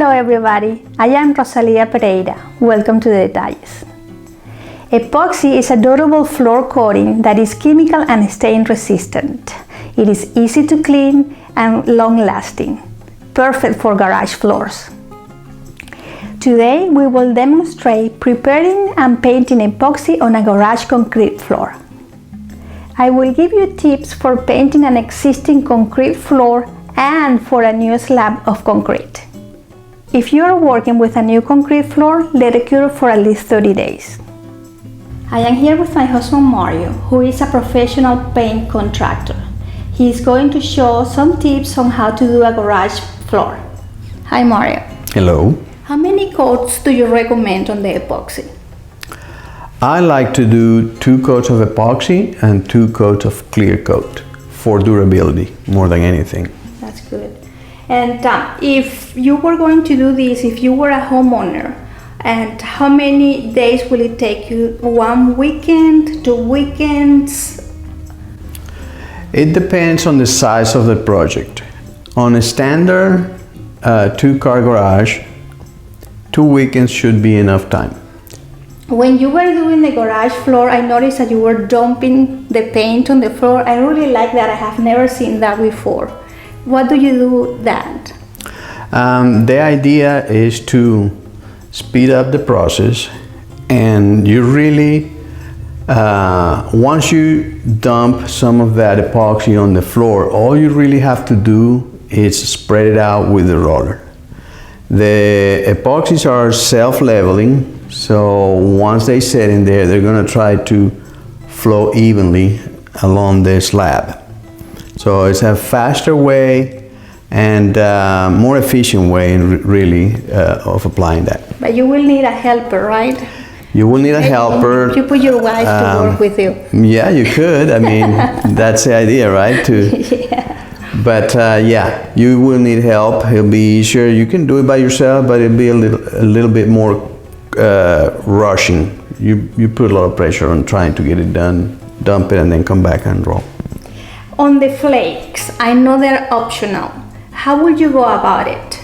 Hello everybody, I am Rosalia Pereira. Welcome to the Detalles. Epoxy is a durable floor coating that is chemical and stain resistant. It is easy to clean and long lasting, perfect for garage floors. Today we will demonstrate preparing and painting epoxy on a garage concrete floor. I will give you tips for painting an existing concrete floor and for a new slab of concrete. If you are working with a new concrete floor, let it cure for at least 30 days. I am here with my husband Mario, who is a professional paint contractor. He is going to show some tips on how to do a garage floor. Hi Mario. Hello. How many coats do you recommend on the epoxy? I like to do 2 coats of epoxy and 2 coats of clear coat for durability more than anything. That's good. And if you were going to do this, if you were a homeowner, and how many days will it take you? 1 weekend, 2 weekends? It depends on the size of the project. On a standard 2-car garage, 2 weekends should be enough time. When you were doing the garage floor, I noticed that you were dumping the paint on the floor. I really like that. I have never seen that before. What do you do that? The idea is to speed up the process, and you really, once you dump some of that epoxy on the floor, all you really have to do is spread it out with the roller. The epoxies are self-leveling, so once they set in there, they're going to try to flow evenly along the slab. So it's a faster way and more efficient way, really, of applying that. But you will need a helper, right? You will need a helper. You put your wife to work with you. Yeah, you could. I mean, that's the idea, right? Yeah. But yeah, you will need help. It'll be easier. You can do it by yourself, but it'll be a little bit more rushing. You put a lot of pressure on trying to get it done, dump it, and then come back and roll. On the flakes, I know they're optional. How would you go about it?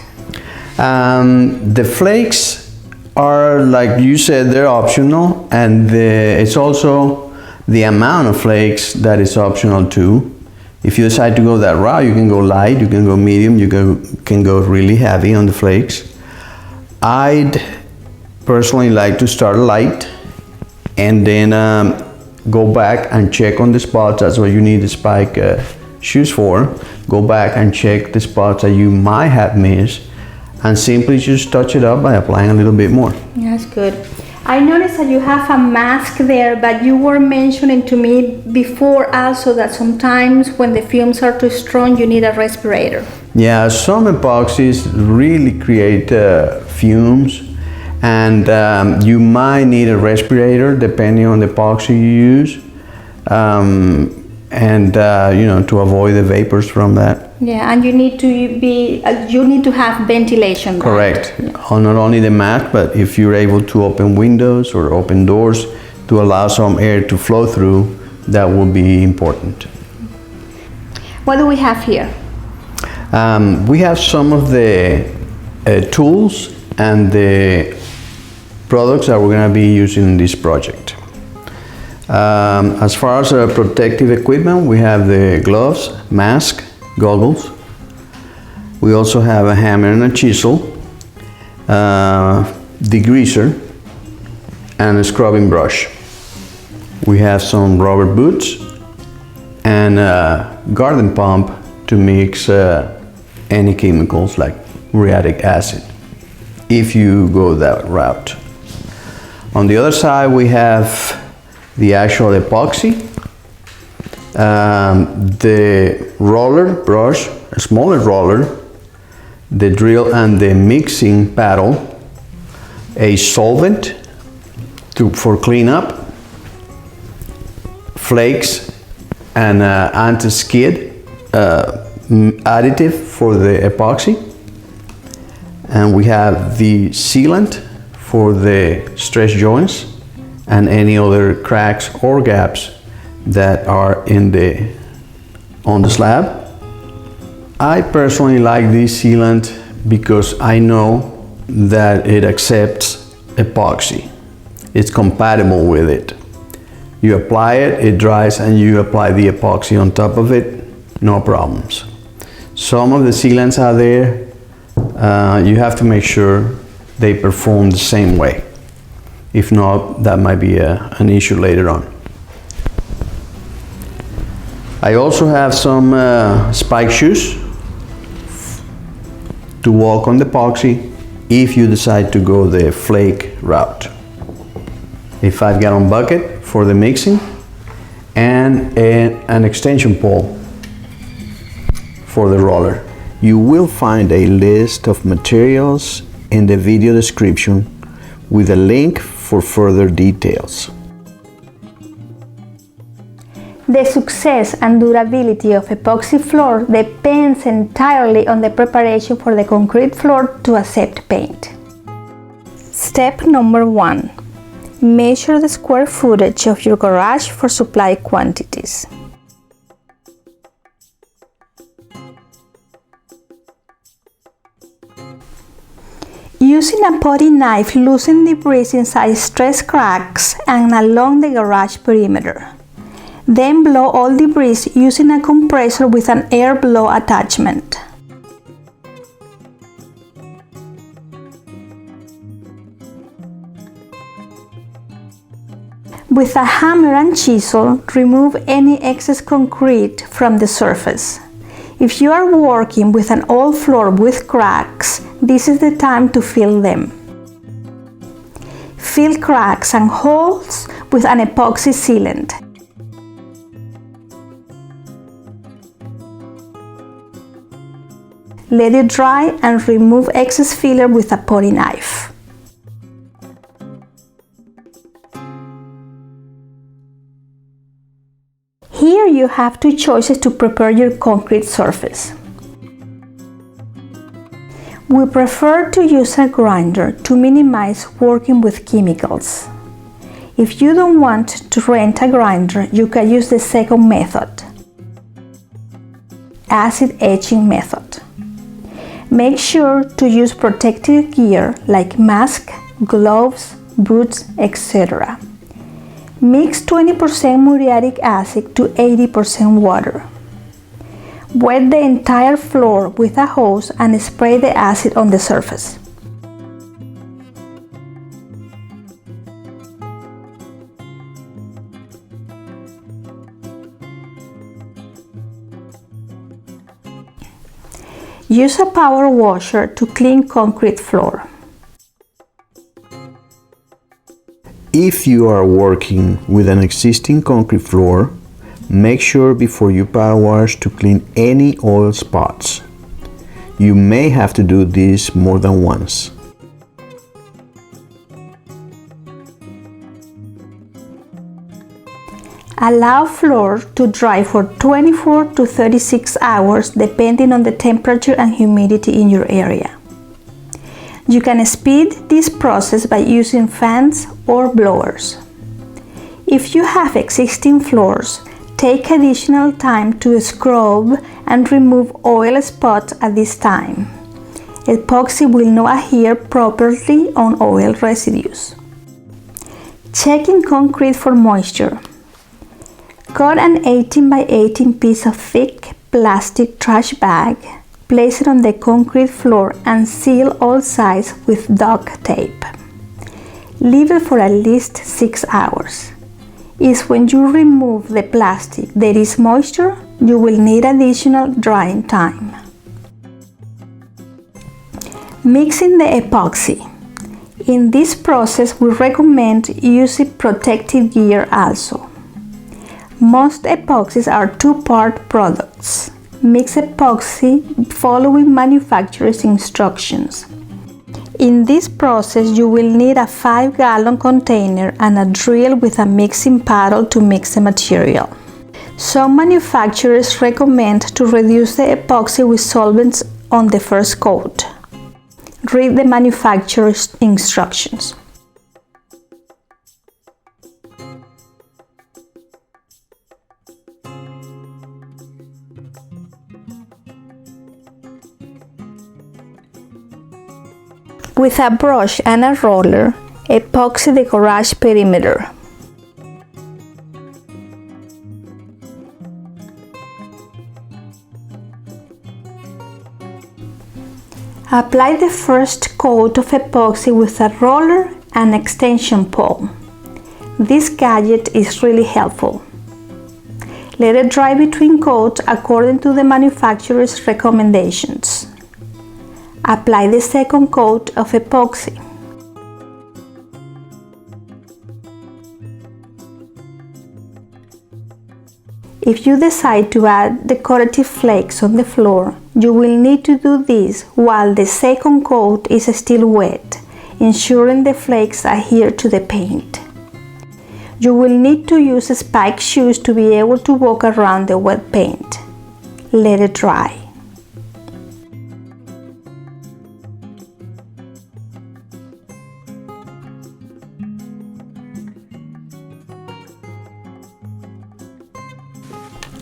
The flakes are, like you said, they're optional, and it's also the amount of flakes that is optional too. If you decide to go that route, you can go light, you can go medium, you can go really heavy on the flakes. I'd personally like to start light and then go back and check on the spots. That's what you need the spike shoes for. Go back and check the spots that you might have missed and simply just touch it up by applying a little bit more. That's good. I noticed that you have a mask there, but you were mentioning to me before also that sometimes when the fumes are too strong, you need a respirator. Yeah, some epoxies really create fumes, and you might need a respirator depending on the epoxy you use, and you know, to avoid the vapors from that. Yeah, and you need to have ventilation. Correct. Right? Yeah. Not only the mask, but if you're able to open windows or open doors to allow some air to flow through, that will be important. What do we have here? We have some of the tools and the products that we're going to be using in this project. As far as protective equipment, we have the gloves, mask, goggles. We also have a hammer and a chisel, degreaser, and a scrubbing brush. We have some rubber boots and a garden pump to mix any chemicals like muriatic acid, if you go that route. On the other side, we have the actual epoxy, the roller brush, a smaller roller, the drill and the mixing paddle, a solvent for cleanup, flakes, and anti-skid additive for the epoxy, and we have the sealant for the stretch joints and any other cracks or gaps that are on the slab. I personally like this sealant because I know that it accepts epoxy. It's compatible with it. You apply it, it dries, and you apply the epoxy on top of it, no problems. Some of the sealants out there, you have to make sure they perform the same way. If not, that might be an issue later on. I also have some spike shoes to walk on the epoxy if you decide to go the flake route. A 5-gallon bucket for the mixing and an extension pole for the roller. You will find a list of materials in the video description with a link for further details. The success and durability of epoxy floor depends entirely on the preparation for the concrete floor to accept paint. Step number 1. Measure the square footage of your garage for supply quantities. Using a potting knife, loosen debris inside stress cracks and along the garage perimeter. Then blow all debris using a compressor with an air blow attachment. With a hammer and chisel, remove any excess concrete from the surface. If you are working with an old floor with cracks, this is the time to fill them. Fill cracks and holes with an epoxy sealant. Let it dry and remove excess filler with a potting knife. Here you have two choices to prepare your concrete surface. We prefer to use a grinder to minimize working with chemicals. If you don't want to rent a grinder, you can use the second method, acid etching method. Make sure to use protective gear like mask, gloves, boots, etc. Mix 20% muriatic acid to 80% water. Wet the entire floor with a hose and spray the acid on the surface. Use a power washer to clean concrete floor. If you are working with an existing concrete floor, make sure before you power wash to clean any oil spots. You may have to do this more than once. Allow floor to dry for 24 to 36 hours depending on the temperature and humidity in your area. You can speed this process by using fans or blowers. If you have existing floors, take additional time to scrub and remove oil spots at this time. Epoxy will not adhere properly on oil residues. Checking concrete for moisture. Cut an 18 by 18 piece of thick plastic trash bag. Place it on the concrete floor and seal all sides with duct tape. Leave it for at least 6 hours. Is when you remove the plastic there is moisture, you will need additional drying time. Mixing the epoxy. In this process, we recommend using protective gear also. Most epoxies are two-part products. Mix epoxy following manufacturer's instructions. In this process, you will need a 5-gallon container and a drill with a mixing paddle to mix the material. Some manufacturers recommend to reduce the epoxy with solvents on the first coat. Read the manufacturer's instructions. With a brush and a roller, epoxy the garage perimeter. Apply the first coat of epoxy with a roller and extension pole. This gadget is really helpful. Let it dry between coats according to the manufacturer's recommendations. Apply the second coat of epoxy. If you decide to add decorative flakes on the floor, you will need to do this while the second coat is still wet, ensuring the flakes adhere to the paint. You will need to use spiked shoes to be able to walk around the wet paint. Let it dry.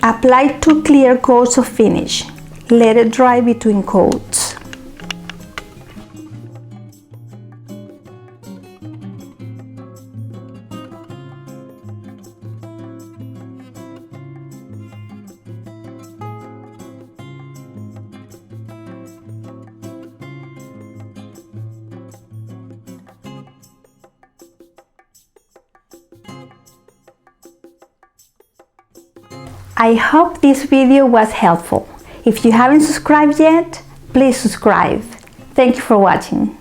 Apply 2 clear coats of finish. Let it dry between coats. I hope this video was helpful. If you haven't subscribed yet, please subscribe. Thank you for watching.